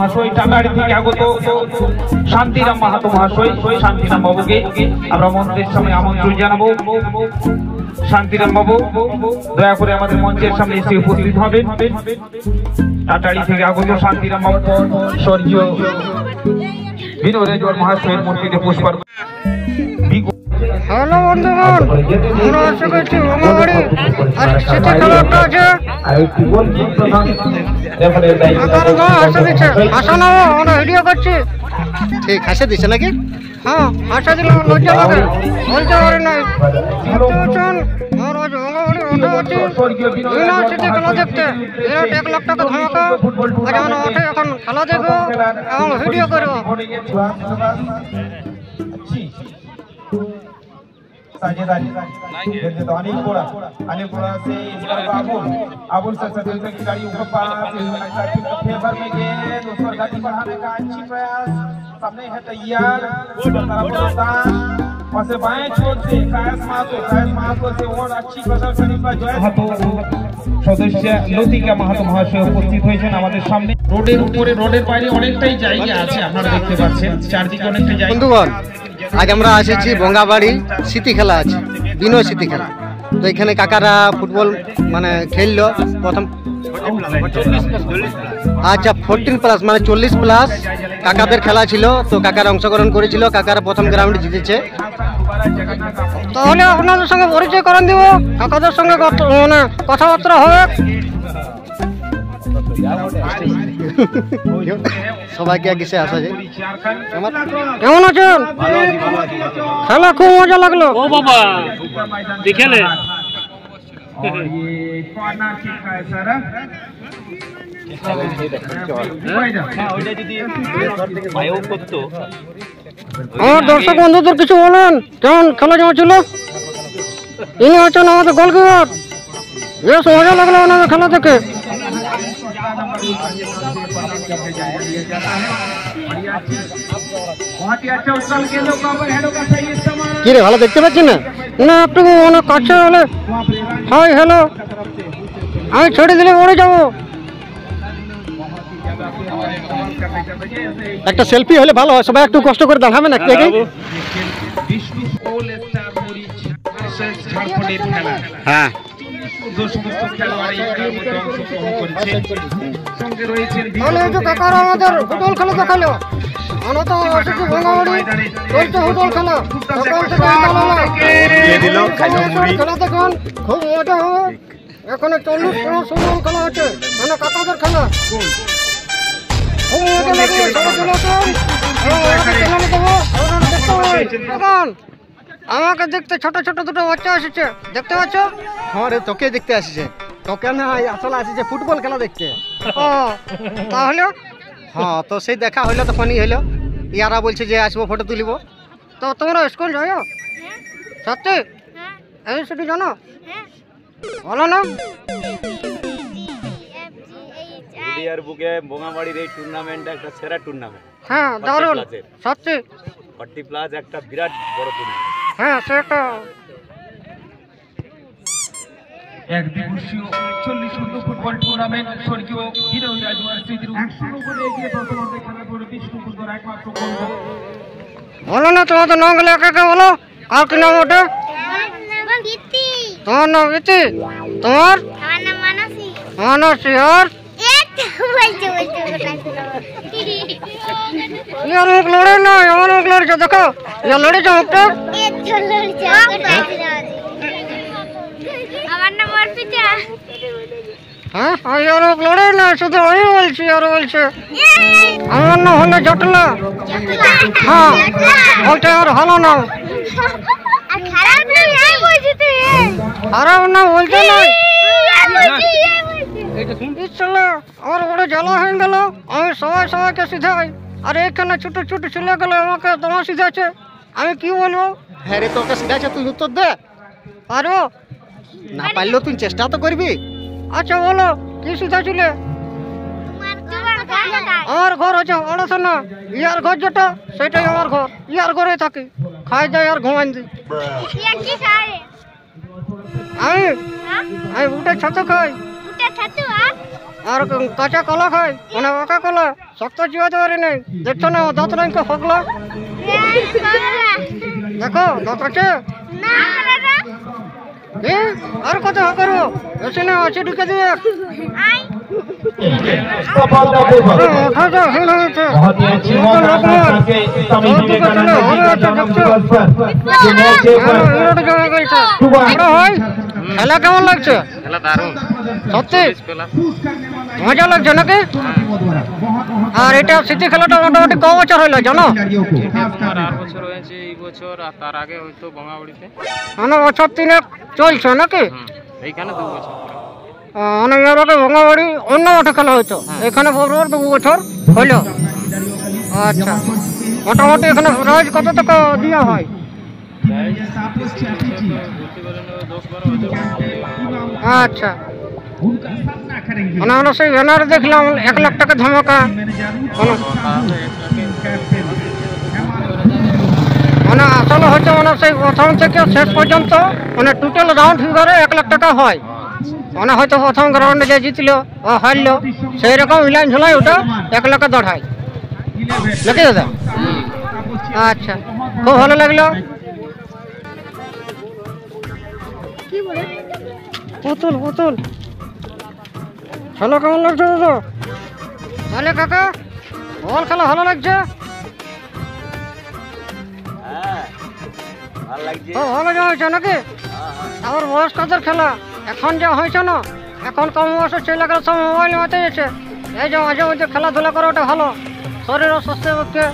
মহাশয় টাঙ্গাইল থেকে আগত শান্তিরাম মাহাতো মহাশয় শান্তিরাম বাবুকে আমরা মঞ্চের সামনে আমন্ত্রণ জানাবো। শান্তিরাম বাবু দয়া করে আমাদের মঞ্চের সামনে এসে উপস্থিত হবেন। টাটাড়ি থেকে আগত শান্তিরাম বাবু স্বর্গীয় বিনোদ রেজওয়ার মহাশয়ের মূর্তিতে পুষ্পার্ঘ্য। হ্যালো বন্ধুগণ, আমরা আশা করছি ভাঙাবাড়ি আর সিটি ক্লাবটা আছে হাসা নাও, আমরা ভিডিও করছি। ঠিক হাসে দিছে নাকি? হ্যাঁ হাসা দিলাম, লজ্জা লাগে বলতে পারি নাই। বুঝছেন আমরা আজ ভাঙাবাড়ি ওঠে আছি সিটি খেলা দেখতে। 1 লাখ টাকা ধামাকা। আজ আমরা ওঠে এখন খেলা দেখবো এবং ভিডিও করবো। साझेदारी जैसे तो अनिलपुरा से अबुल से सदस्य की गाड़ी ऊपर पास फेवर में गए उस पर गति बढ़ाने का अच्छी प्रयास सबने है तैयार और से बाएं छोर से कायस मातो से और अच्छी प्रदर्शनी पर जय সদস্য লতিকা মাহাতো মহাশয় উপস্থিত হয়েছেন আমাদের সামনে। রোডের উপরে রোডের বাইরে অনেকটাই জায়গা আছে, আপনারা দেখতে পাচ্ছেন চারদিকে অনেকটা জায়গা। বন্ধুগণ, আজ আমরা এসেছি ভঙ্গাবাড়ি স্মৃতি খেলা আছে, বিনয় স্মৃতি খেলা। তো এখানে কাকারা ফুটবল মানে খেললো প্রথম। আচ্ছা 14+ মানে 40+ কাকাদের খেলা ছিল। তো কাকারা অংশগ্রহণ করেছিল, কাকারা প্রথম গ্রাউন্ডে জিতেছে। তাহলে আপনাদের সঙ্গে পরিচয় করান দিব, কাকাদের সঙ্গে মানে কথাবার্তা হবে। সবাইকে কিসে আসা যায়? কেমন আছেন? খেলা খুব মজা লাগলো। ও বাবা দেখলে আমার দর্শক বন্ধুদের কিছু বলেন, কেমন খেলা কেমন ছিল? ইনি হচ্ছেন আমাদের গোলকিপার। বেশ মজা লাগলো ওনাদের খেলা থেকে। কি রে, ভালো দেখতে পাচ্ছি না? না একটু অনেক কাছে হলে। হাই হ্যালো, আমি ছেড়ে দিলে পড়ে যাবো। একটা সেলফি হলে ভালো হয়, সবাই একটু কষ্ট করে দেখাবেন একটু আগে। হ্যাঁ কাকারা আমাদের ফুটবল খেলা দেখালো। আমরা তো এসেছি ভাঙাবাড়ি, চলছে ফুটবল খেলা। খেলা দেখুন, খুব মজা হবে। এখানে 40+ ফুটবল খেলা আছে, মানে কাকাদের খেলা। খুব মজা লাগবে, সবাই চলে আসুন। আমাকে দেখতে ছোট ছোট দুটো বাচ্চা এসেছে, দেখতে পাচ্ছ? হ্যাঁ রে, তোকে দেখতে আসছে। তোকে না আসলে আসছে ফুটবল খেলা দেখতে। ও তাহলে হ্যাঁ, তো সেই দেখা হইলো, তখনই হইলো। ইয়ারা বলছে যে আসবো, ফটো তুলিব। তো তোমরা স্কুল যাও? সত্যি? এই সেটি জানো? বলো না। পুরুলিয়ার বুকে ভঙ্গাবাড়ির এই টুর্নামেন্টটা একটা সেরা টুর্নামেন্ট। হ্যাঁ দারুণ, সত্যি 40+ একটা বিরাট বড় টুর্নামেন্ট। হ্যাঁ সেটা এক দিবসীয় 40 ফুটবল টুর্নামেন্ট স্বর্গীয় বিনোদ রেজওয়ার স্মৃতির 100 করে এগিয়ে প্রথমার্ধে খেলা করে বিষ্ণুপুর একমাত্র গোল। বলো না তোমাদের নাম গেলে একা বলো। আর কি নাম ওটা? তোমার নাম ইতি? তোমার? আমার নাম মানসী। মানসী। আর यार मुख लड़े ना, यार मुख लड़ जा। देखो ये लड़े जा मुख। আমার নাম অর্পিতা। হ্যাঁ यार मुख लड़े ना, শুধু আমি বলছি আর বলছে। আমার নাম হলো জটলা। হ্যাঁ ওটা আর ভালো নাম। আর খারাপ নাম এই বলছি তুই। খারাপ নাম বলতে নাই। চলো আমার বড় জ্বালা হয়ে গেল। আমি সবাইকে সিধাই, আর এখানে ছোট ছোট ছেলে গেলে আমাকে তোমার সিধাচ্ছে। আমি কি বলবো? হ্যাঁ রে, তোকে সিধাচ্ছে, তুই উত্তর দে। পারো না পারলেও তুই চেষ্টা তো করবি। আচ্ছা বলো কি সিধাছিলে? আমার ঘর হচ্ছে অড়াশোনা। ইয়ার ঘর যেটা সেটাই আমার ঘর। ইয়ার ঘরে থাকি, খাই যাই আর ঘুমাই দিই। আমি উঠে ছাতু খাই। আর কাঁচা কলা খাই মানে পাকা কলা শক্ত চিবাতে পারি নাই দেখছো না দাঁত নাই ফাঁকলো দেখো দাঁত আছে না দাদা আর কত করবো বেশি না আছে ঢুকে দিয়ে আই सफलता पूर्वक बहुत ही अच्छी मौका था के स्वामी विवेकानंद जी के जन्म दिवस पर ये मौके पर सुबह খেলা কেমন লাগছে সত্যি মজা লাগছে নাকি আর এটা স্মৃতি খেলাটা মোটামুটি ক বছর হইলো জানো বছর হয়েছে এই বছর আর তার আগে হয়তো বঙ্গাবাড়িতে মানে বছর 3 চলছে নাকি এইখানে 2 বছর মানে এর আগে বঙ্গাবাড়ি অন্য মাঠে খেলা হইতো এখানে পরপর 2 বছর হইলো আচ্ছা মোটামুটি এখানে প্রাইজ কত টাকা দেওয়া হয় আচ্ছা মানে আমরা সেই ব্যানারে দেখলাম 1 লাখ টাকা ধামাকা মানে আসলে হচ্ছে মানে সেই প্রথম থেকে শেষ পর্যন্ত মানে টোটাল রাউন্ড ফিগারে 1 লাখ টাকা হয় মানে হয়তো প্রথম রাউন্ডে যে জিতলো ও হারলো সেই রকম ইলাইন ঝুলাই ওটা 1 লাখ দাঁড়ায় নাকি দাদা আচ্ছা খুব ভালো লাগলো পুতুল পুতুল খেলা কেমন লাগছে দাদা তাহলে কাকা বল খেলা ভালো লাগছে হ্যাঁ ভালো লাগছে ভালো হয়েছে নাকি আবার বয়স্কদের খেলা এখন যা হয়েছে না এখন কম বয়সের ছেলেগুলো সব মোবাইল মাতে গেছে এই যে মাঝে মধ্যে খেলাধুলা করা ওটা ভালো শরীর ও স্বাস্থ্যের পক্ষে